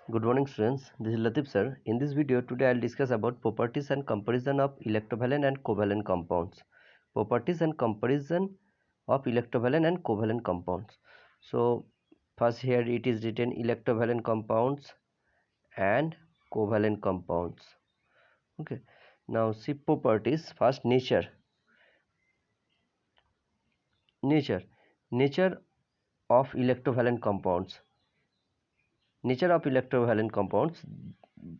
Good morning students, this is Latif sir. In this video today I will discuss about properties and comparison of electrovalent and covalent compounds. Properties and comparison of electrovalent and covalent compounds. So first here it is written electrovalent compounds and covalent compounds. Okay. Now see properties. First nature. Nature. Nature of electrovalent compounds. Nature of electrovalent compounds.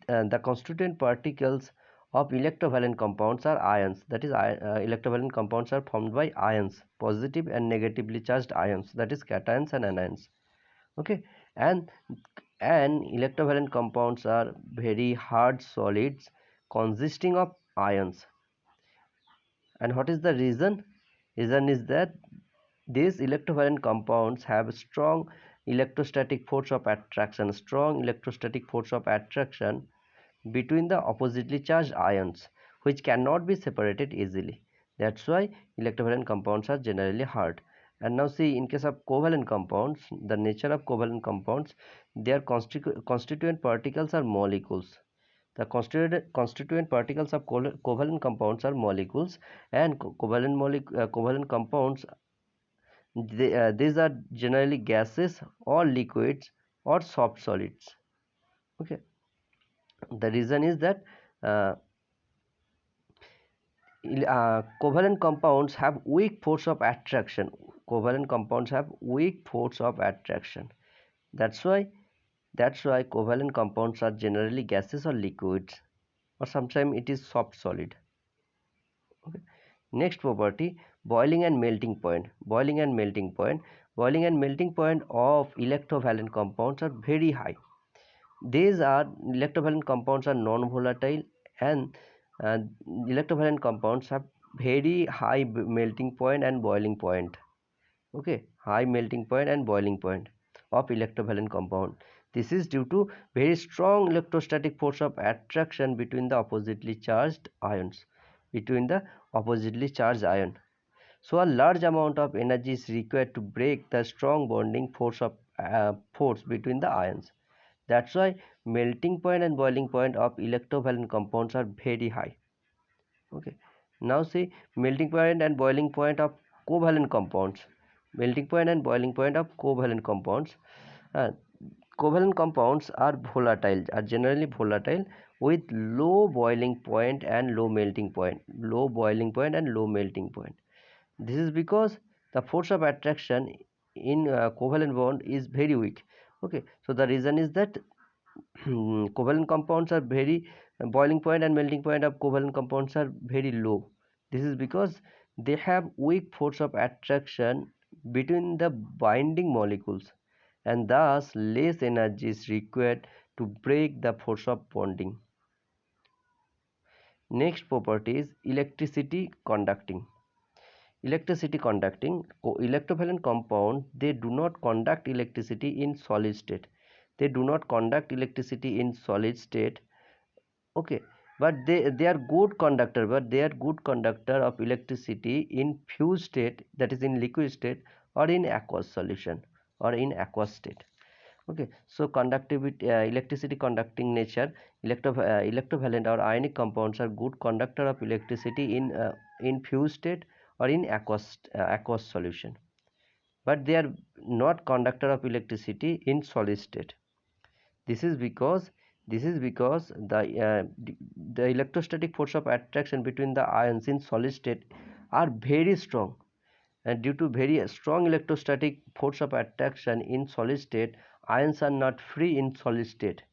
The constituent particles of electrovalent compounds are ions. That is, electrovalent compounds are formed by ions, positive and negatively charged ions. That is, cations and anions. Okay, and electrovalent compounds are very hard solids consisting of ions. And what is the reason? Reason is that these electrovalent compounds have strong electrostatic force of attraction, between the oppositely charged ions, which cannot be separated easily. That's why electrovalent compounds are generally hard. And now see, in case of covalent compounds, the nature of covalent compounds, their constituent particles are molecules. The constituent particles of covalent compounds are molecules, and covalent compounds, these are generally gases or liquids or soft solids. Okay, the reason is that uh, covalent compounds have weak force of attraction. Covalent compounds have weak force of attraction. That's why covalent compounds are generally gases or liquids, or sometimes it is soft solid. Okay. Next property, boiling and melting point. Boiling and melting point of electrovalent compounds are very high. These are electrovalent compounds are non-volatile, and uh, electrovalent compounds have very high melting point and boiling point. Okay, high melting point and boiling point of electrovalent compound. This is due to very strong electrostatic force of attraction between the oppositely charged ions. So a large amount of energy is required to break the strong bonding force between the ions. That's why melting point and boiling point of electrovalent compounds are very high. Okay. Now see melting point and boiling point of covalent compounds. Melting point and boiling point of covalent compounds. Uh, Covalent compounds are generally volatile with low boiling point and low melting point. This is because the force of attraction in covalent bond is very weak. Okay, so the reason is that covalent compounds are very boiling point and melting point of covalent compounds are very low. This is because they have weak force of attraction between the binding molecules, and thus less energy is required to break the force of bonding. Next property is electricity conducting. Electrovalent compound, they do not conduct electricity in solid state. Okay, but they are good conductor, of electricity in fused state, that is in liquid state, or in aqueous solution, or in aqueous state. Okay, so conductivity, electricity conducting nature, electrovalent or ionic compounds are good conductor of electricity in fused state or in aqueous solution, but they are not conductor of electricity in solid state. This is because the electrostatic force of attraction between the ions in solid state are very strong, and due to very strong electrostatic force of attraction in solid state, ions are not free in solid state,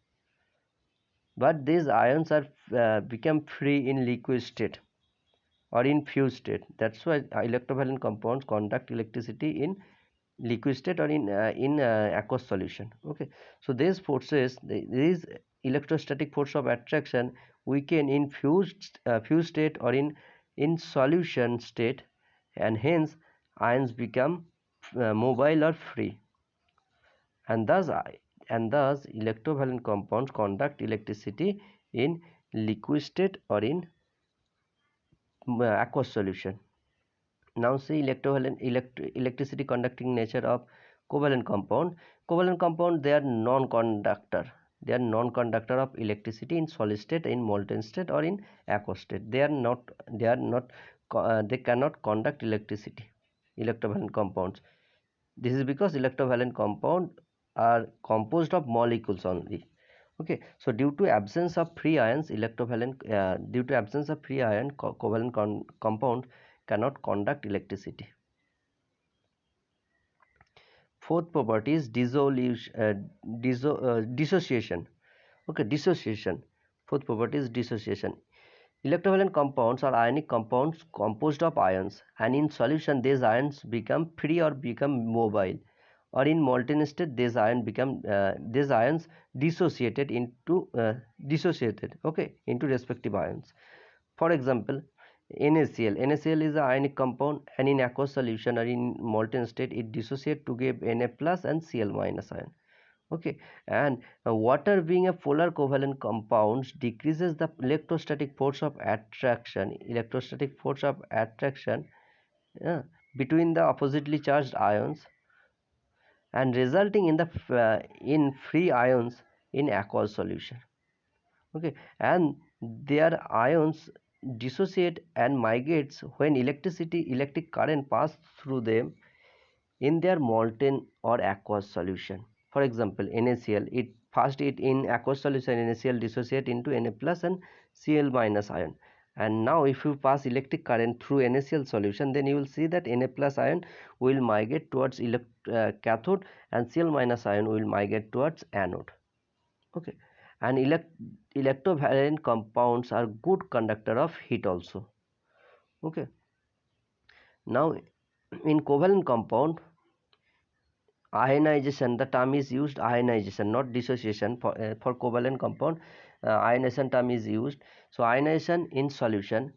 but these ions are become free in liquid state or in fused state. That's why electrovalent compounds conduct electricity in liquid state or in aqueous solution. Okay, so these electrostatic force of attraction weaken in fused state or in solution state, and hence ions become mobile or free, and thus electrovalent compounds conduct electricity in liquid state or in aqueous solution. Now see electricity conducting nature of covalent compound. They are non-conductor. They are non-conductor of electricity in solid state, in molten state, or in aqueous state. They cannot conduct electricity. Electrovalent compounds. This is because electrovalent compound are composed of molecules only. Okay, so due to absence of free ions, due to absence of free ion, covalent compound cannot conduct electricity. Fourth property is dissociation. Okay, dissociation. Fourth property is dissociation. Electrovalent compounds are ionic compounds composed of ions, and in solution these ions become free or become mobile, or in molten state these ions dissociated into respective ions. For example, NaCl is a ionic compound, and in aqueous solution or in molten state it dissociates to give Na plus and Cl minus ion. Okay, and water being a polar covalent compounds decreases the electrostatic force of attraction yeah, between the oppositely charged ions, and resulting in the in free ions in aqueous solution. Okay, and their ions dissociate and migrates when electric current pass through them in their molten or aqueous solution. For example, NaCl, it in aqueous solution, NaCl dissociate into Na plus and Cl minus ion. And now if you pass electric current through NaCl solution, then you will see that Na plus ion will migrate towards cathode, and Cl minus ion will migrate towards anode. Okay, and electrovalent compounds are good conductor of heat also. Okay, now in covalent compound, ionization, the term is used ionization, not dissociation. For covalent compound, ionization term is used. So ionization in solution,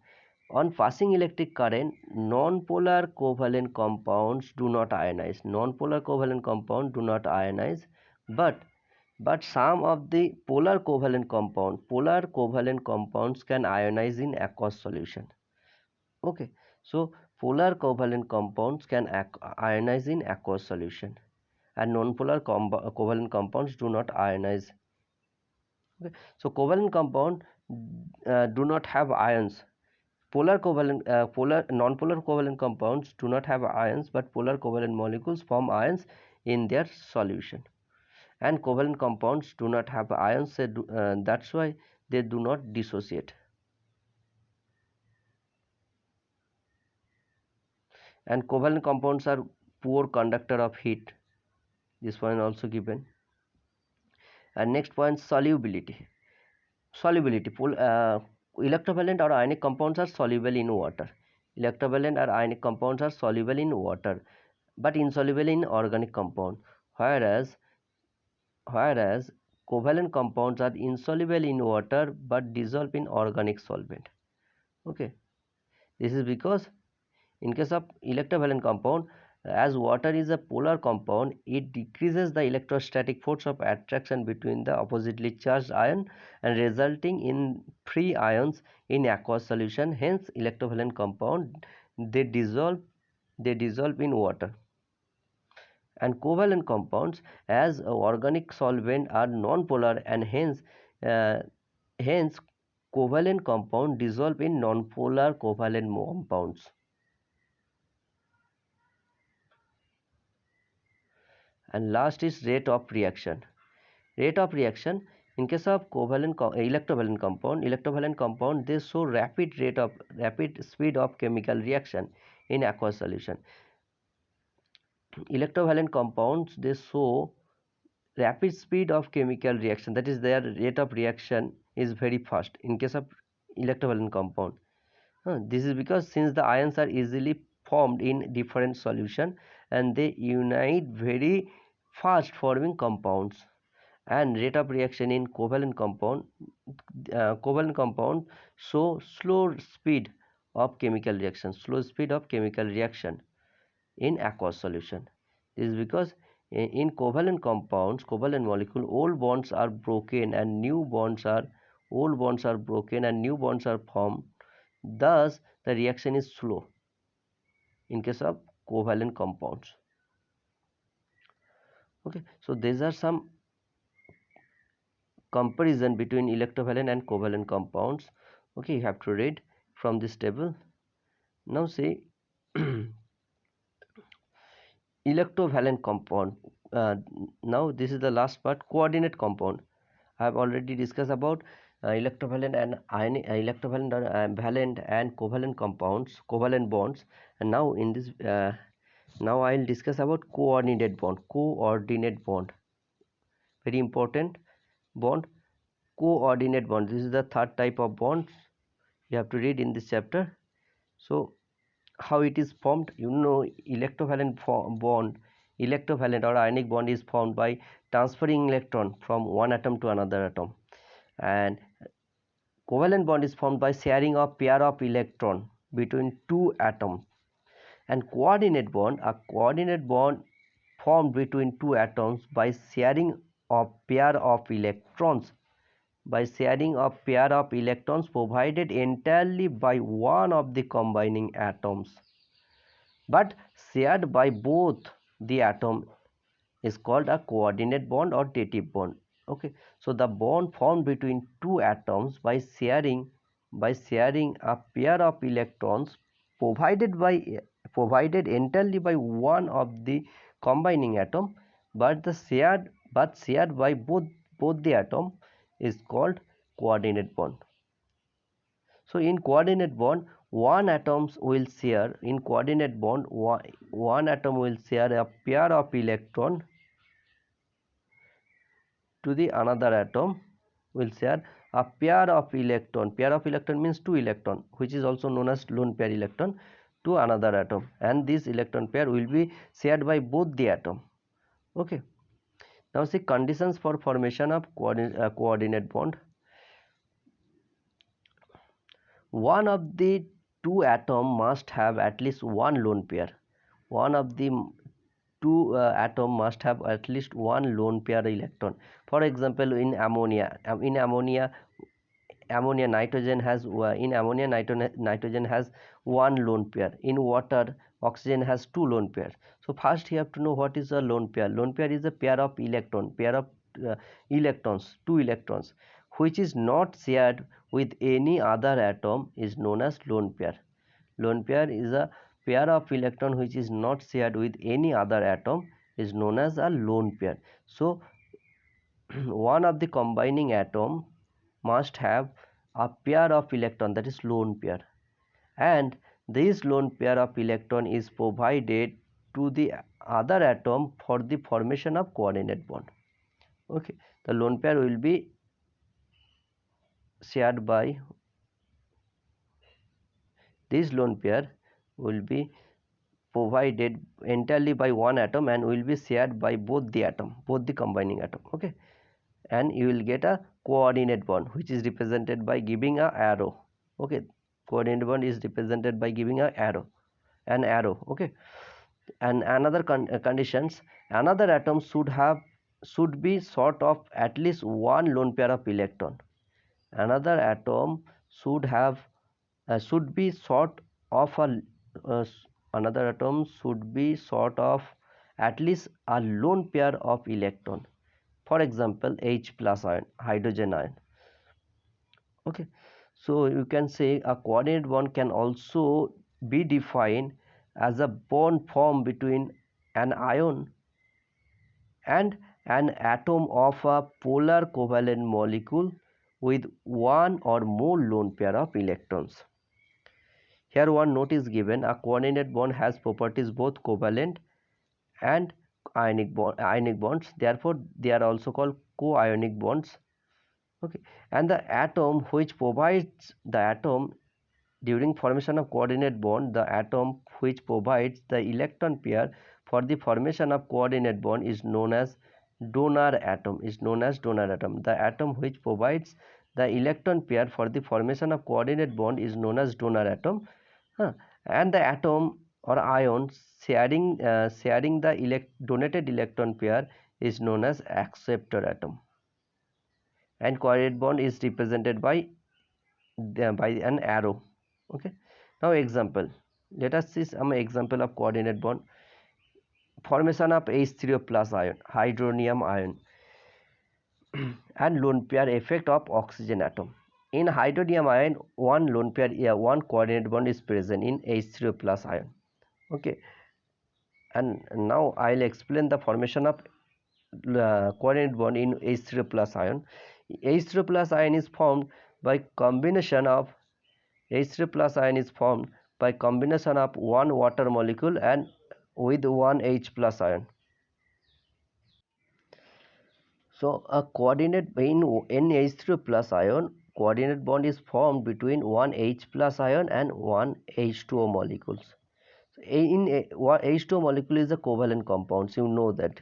on passing electric current, non-polar covalent compounds do not ionize. Non-polar covalent compounds do not ionize, but some of the polar covalent compounds can ionize in aqueous solution. Okay, so polar covalent compounds can ionize in aqueous solution, and non-polar covalent compounds do not ionize. Okay, so covalent compound do not have ions. Non-polar covalent compounds do not have ions, but polar covalent molecules form ions in their solution. And covalent compounds do not have ions, that's why they do not dissociate. And covalent compounds are poor conductor of heat. This one also given. And next point, solubility. Electrovalent or ionic compounds are soluble in water. Electrovalent or ionic compounds are soluble in water, but insoluble in organic compound, whereas covalent compounds are insoluble in water but dissolve in organic solvent. Okay, this is because in case of electrovalent compound, as water is a polar compound, it decreases the electrostatic force of attraction between the oppositely charged ion, and resulting in free ions in aqueous solution. Hence electrovalent compound, they dissolve in water. And covalent compounds, as organic solvent, are non-polar, and hence covalent compound dissolve in non-polar covalent compounds. And last is rate of reaction. Rate of reaction, in case of electrovalent compound, they show rapid speed of chemical reaction in aqueous solution. Electrovalent compounds, they show rapid speed of chemical reaction, that is their rate of reaction is very fast in case of electrovalent compound. This is because since the ions are easily formed in different solution, and they unite very fast forming compounds. And rate of reaction in covalent compound show slow speed of chemical reaction in aqueous solution. This is because in covalent compounds, covalent molecule, old bonds are broken and new bonds are formed. Thus the reaction is slow in case of covalent compounds. Okay, so these are some comparison between electrovalent and covalent compounds. Okay, you have to read from this table. Now see electrovalent compound. Now this is the last part, coordinate compound. I have already discussed about electrovalent and electrovalent valent and covalent compounds, covalent bonds, and now in this now I'll discuss about coordinate bond. Coordinate bond, very important bond. Coordinate bond, this is the third type of bonds you have to read in this chapter. So how it is formed, you know, electrovalent or ionic bond is formed by transferring electron from one atom to another atom, and covalent bond is formed by sharing a pair of electron between two atoms. And coordinate bond formed between two atoms by sharing a pair of electrons, provided entirely by one of the combining atoms but shared by both the atom, is called a coordinate bond or dative bond. Okay, so the bond formed between two atoms by sharing a pair of electrons provided entirely by one of the combining atom but shared by both the atom, is called coordinate bond. So in coordinate bond, one atoms will share in coordinate bond one atom will share a pair of electron to the another atom, will share a pair of electron means two electron, which is also known as lone pair electron, to another atom, and this electron pair will be shared by both the atom. Okay, now see conditions for formation of coordinate bond. One of the two atom must have at least one lone pair. One of the two atom must have at least one lone pair electron. For example, in ammonia nitrogen has nitrogen has one lone pair. In water, oxygen has two lone pairs. So first you have to know what is a lone pair. Lone pair is a pair of electrons, two electrons, which is not shared with any other atom, is known as lone pair. Lone pair is a pair of electron which is not shared with any other atom, is known as a lone pair. So one of the combining atom must have a pair of electron, that is lone pair, and this lone pair of electron is provided to the other atom for the formation of coordinate bond. Okay, the lone pair will be shared by this lone pair will be provided entirely by one atom and will be shared by both the combining atom. Okay, and you will get a coordinate bond which is represented by giving a arrow. Okay, coordinate bond is represented by giving an arrow. Okay, and another conditions, another atom should be short of at least one lone pair of electron. Another atom should be short of uh, another atom should be short of at least a lone pair of electron. For example, H plus ion, hydrogen ion. Okay, so you can say a coordinate bond can also be defined as a bond formed between an ion and an atom of a polar covalent molecule with one or more lone pair of electrons. Here one note is given, a coordinate bond has properties both covalent and ionic bonds, therefore they are also called co-ionic bonds. Okay, and the atom which provides the atom during formation of coordinate bond, the atom which provides the electron pair for the formation of coordinate bond is known as donor atom. The atom which provides the electron pair for the formation of coordinate bond is known as donor atom. And the atom or ion sharing the donated electron pair is known as acceptor atom. And coordinate bond is represented by an arrow. Okay, now example, let us see some example of coordinate bond. Formation of H3O plus ion, hydronium ion. and lone pair effect of oxygen atom. In hydronium ion, one lone pair, one coordinate bond is present in H3O plus ion. Okay, and now I'll explain the formation of coordinate bond in H3O plus ion. H3O plus ion is formed by combination of H3 plus ion is formed by combination of one water molecule and with one H plus ion. So a coordinate in NH3 plus ion, coordinate bond is formed between one H plus ion and one H2O molecules. So in H2O molecule is a covalent compounds, you know that,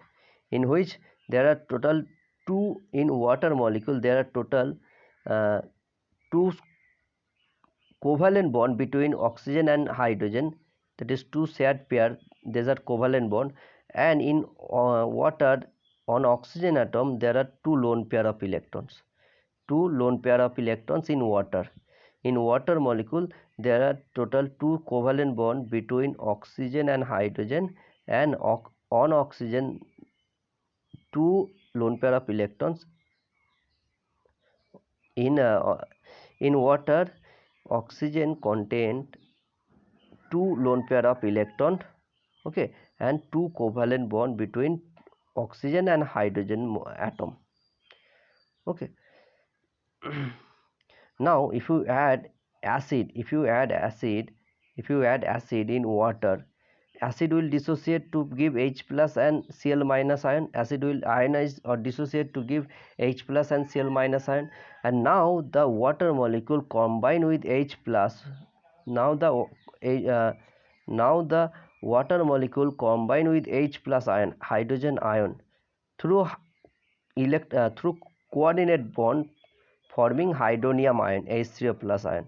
in which there are total two, in water molecule there are total two covalent bond between oxygen and hydrogen, that is two shared pair, these are covalent bond, and in water, on oxygen atom there are two lone pair of electrons, two lone pair of electrons in water. In water molecule there are total two covalent bond between oxygen and hydrogen, and on oxygen two lone pair of electrons. In water, oxygen contain two lone pair of electron, okay, and two covalent bond between oxygen and hydrogen atom. Okay. Now if you add acid, in water, acid will dissociate to give H plus and Cl minus ion. Acid will ionize or dissociate to give H plus and Cl minus ion, and now the water molecule combine with H plus. Now the water molecule combine with H plus ion, hydrogen ion, through through coordinate bond, forming hydronium ion, H3O plus ion.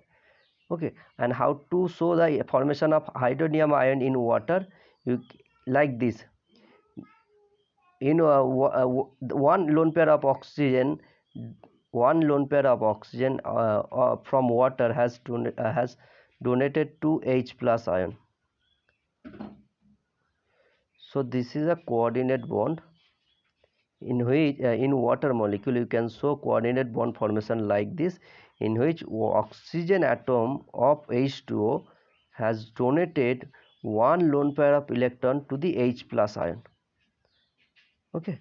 Okay, and how to show the formation of hydronium ion in water? You like this. In one lone pair of oxygen, from water has donated to H plus ion. So this is a coordinate bond, in which in water molecule you can show coordinate bond formation like this, in which oxygen atom of H2O has donated one lone pair of electron to the H plus ion. Okay,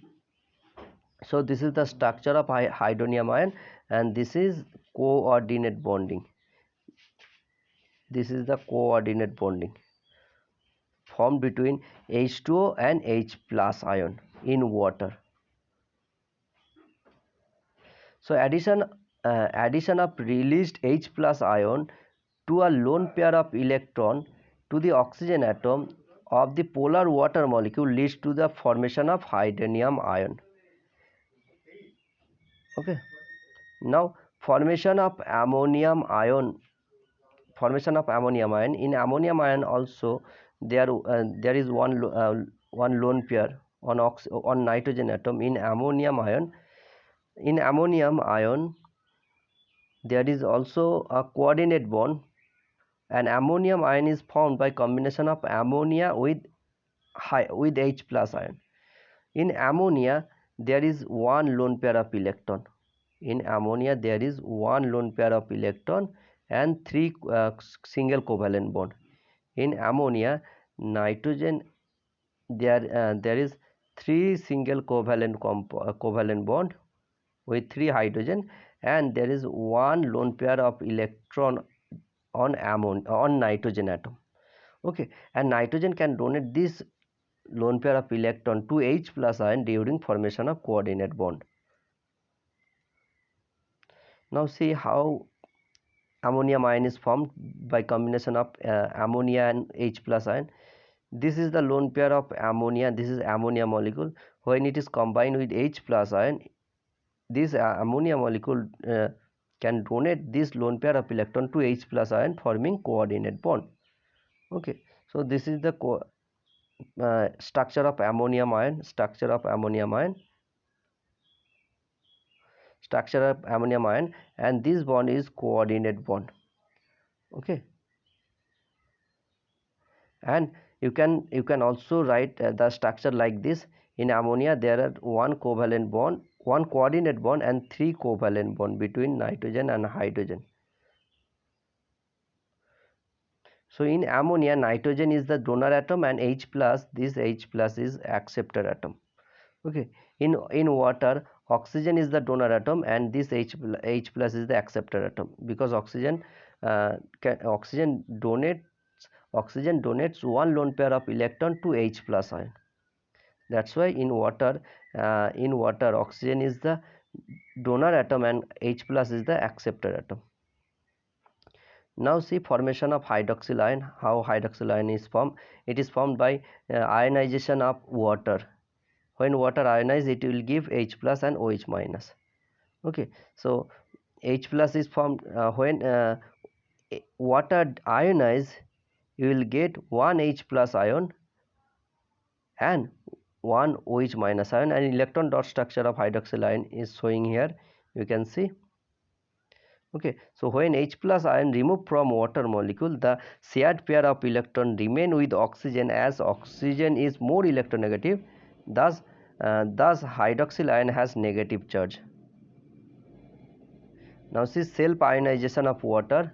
so this is the structure of hydronium ion, and this is coordinate bonding. This is the coordinate bonding formed between H2O and H plus ion in water. So addition of released H plus ion to a lone pair of electron to the oxygen atom of the polar water molecule leads to the formation of hydronium ion. Okay. Now formation of ammonium ion. In ammonium ion also there is one lone pair on nitrogen atom in ammonium ion. In ammonium ion there is also a coordinate bond, and ammonium ion is formed by combination of ammonia with H plus ion. In ammonia there is one lone pair of electron. In ammonia there is one lone pair of electron and three single covalent bond. In ammonia, nitrogen, there is three single covalent bond with three hydrogen, and there is one lone pair of electron on nitrogen atom. Okay, and nitrogen can donate this lone pair of electron to H plus ion during formation of coordinate bond. Now see how ammonium ion is formed by combination of ammonia and H plus ion. This is the lone pair of ammonia, this is ammonia molecule. When it is combined with H plus ion, this ammonia molecule can donate this lone pair of electron to H plus ion, forming coordinate bond. Okay, so this is the structure of ammonium ion. And this bond is coordinate bond. Okay, and you can also write the structure like this. In ammonia there are one covalent bond one coordinate bond and 3 covalent bond between nitrogen and hydrogen. So in ammonia, nitrogen is the donor atom and H plus, this H plus is acceptor atom. Okay, in water, oxygen is the donor atom and this H plus is the acceptor atom, because oxygen oxygen donates one lone pair of electron to H plus ion. That's why in water oxygen is the donor atom and H plus is the acceptor atom. Now see formation of hydroxyl ion. How hydroxyl ion is formed? It is formed by ionization of water. When water ionizes, it will give H plus and OH minus. Okay, so H plus is formed when water ionizes, you will get one H plus ion and one OH minus ion, and electron dot structure of hydroxyl ion is showing here, you can see. Okay, so when H plus ion removed from water molecule, the shared pair of electron remain with oxygen, as oxygen is more electronegative. Thus hydroxyl ion has negative charge. Now see self ionization of water.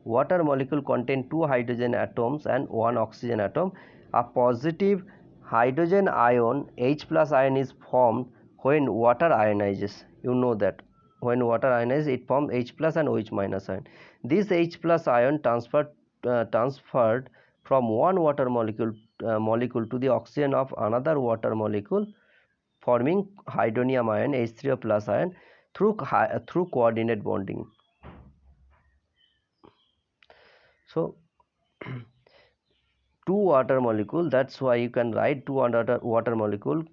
Water molecule contain 2 hydrogen atoms and 1 oxygen atom. A positive hydrogen ion H plus ion is formed when water ionizes. You know that when water ionizes, it forms H plus and OH minus ion. This H plus ion transferred from one water molecule to the oxygen of another water molecule, forming hydronium ion H3O plus ion through coordinate bonding. So two water molecule, that's why you can write two water molecule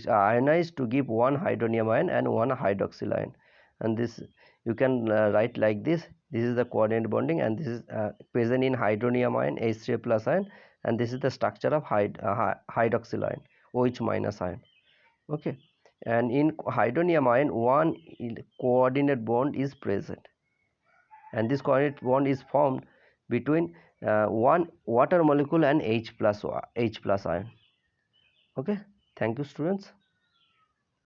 ionized to give one hydronium ion and one hydroxyl ion, and this you can write like this. This is the coordinate bonding, and this is present in hydronium ion H3 plus ion, and this is the structure of hydroxyl ion OH minus ion. Okay, and in hydronium ion one coordinate bond is present, and this coordinate bond is formed between one water molecule and H plus ion. Okay, thank you students.